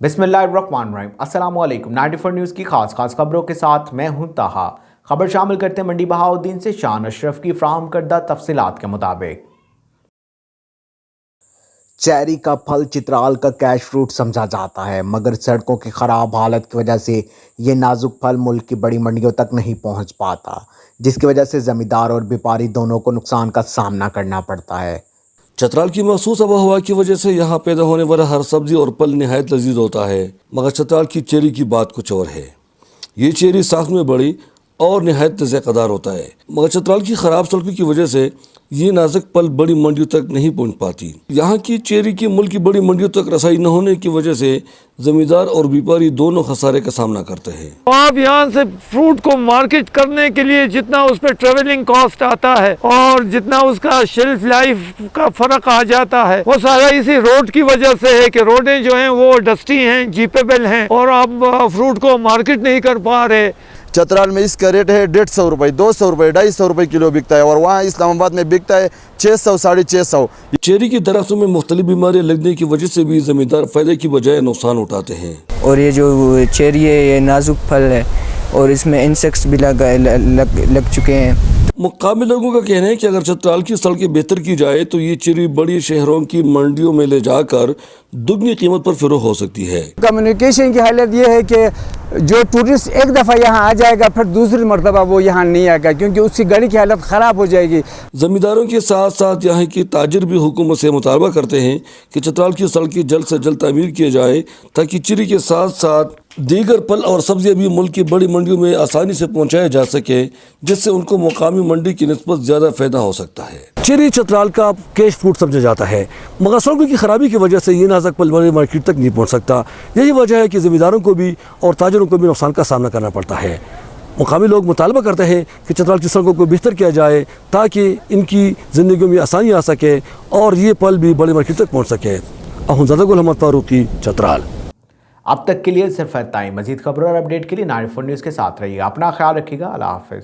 बिस्मिल्लाहिर्रहमानिर्रहीम। अस्सलामुअलैकुम। 94 न्यूज़ की खास खबरों के साथ मैं हूं ताहा। खबर शामिल करते हैं मंडी बहाउद्दीन से शान अशरफ की फ्राहम करदा तफसीलात के मुताबिक। चेरी का फल चित्राल का कैश फ्रूट समझा जाता है, मगर सड़कों की खराब हालत की वजह से ये नाजुक फल मुल्क की बड़ी मंडियों तक नहीं पहुंच पाता, जिसकी वजह से जमींदार और व्यापारी दोनों को नुकसान का सामना करना पड़ता है। चतराल की महसूस आबो हवा की वजह से यहाँ पैदा होने वाला हर सब्जी और फल नहायत लजीज होता है, मगर चतराल की चेरी की बात कुछ और है। ये चेरी साख में बड़ी और नहायत ज़ायक़ादार होता है, मगर चतराल की ख़राब सड़कों की वजह से ये नाजुक फल बड़ी मंडियों तक नहीं पहुँच पाती। यहाँ की चेरी की मुल्क की बड़ी मंडियों तक रसाई न होने की वजह से जमींदार और व्यापारी दोनों खसारे का सामना करते हैं। आप यहाँ से फ्रूट को मार्केट करने के लिए जितना उस पर ट्रेवलिंग कॉस्ट आता है और जितना उसका शेल्फ लाइफ का फर्क आ जाता है, वो सारा इसी रोड की वजह से है कि रोडें जो हैं वो डस्टी हैं, जीपेबल हैं और आप फ्रूट को मार्केट नहीं कर पा रहे। चतराल में इसका रेट है 150 रुपये, 200 रुपये, 250 रुपये किलो बिकता है और वहाँ इस्लामाबाद में बिकता है 600, 650। चेरी की दरख्तों में मुख्तलिफ बीमारियाँ लगने की वजह से भी ज़मींदार फ़ायदे की बजाय नुकसान उठाते हैं। और ये जो चेरी है ये नाजुक फल है और इसमें इंसेक्ट्स भी लग चुके हैं। मुकामी लोगों का कहना है कि अगर चतराल की सड़कें बेहतर की जाए तो ये चेरी बड़ी शहरों की मंडियों में ले जाकर दुगनी कीमत पर फरोख्त हो सकती है। कम्युनिकेशन की हालत ये है कि जो टूरिस्ट एक दफ़ा यहाँ आ जाएगा फिर दूसरी मरतबा वो यहाँ नहीं आएगा, क्योंकि उसकी गाड़ी की हालत ख़राब हो जाएगी। ज़मींदारों के साथ साथ यहाँ की ताजिर भी हुकूमत से मुतालबा करते हैं कि चतराल की सड़कें जल्द से जल्द तामीर किए जाए ताकि चेरी के साथ साथ दीगर फल और सब्जियाँ भी मुल्क की बड़ी मंडियों में आसानी से पहुँचाया जा सके, जिससे उनको मुकामी मंडी की निस्बत ज़्यादा फ़ायदा हो सकता है। चेरी चतराल का कैश फ्रूट समझा जाता है, मगर सड़कों की खराबी की वजह से ये नाजुक फल बड़ी मार्केट तक नहीं पहुँच सकता। यही वजह है कि ज़मींदारों को भी और ताजिरों को भी नुकसान का सामना करना पड़ता है। मुकामी लोग मुतालबा करते हैं कि चतराल की सड़कों को बेहतर किया जाए ताकि इनकी ज़िंदगी में आसानी आ सके और ये फल भी बड़ी मार्केट तक पहुँच सके। अहमद गुल मोहम्मद फारूकी, चतराल। अब तक के लिए सिर्फ इतना ही। मजीद खबरों और अपडेट के लिए 94 न्यूज़ के साथ रहिए। अपना ख्याल रखिएगा। अल्लाह हाफिज़।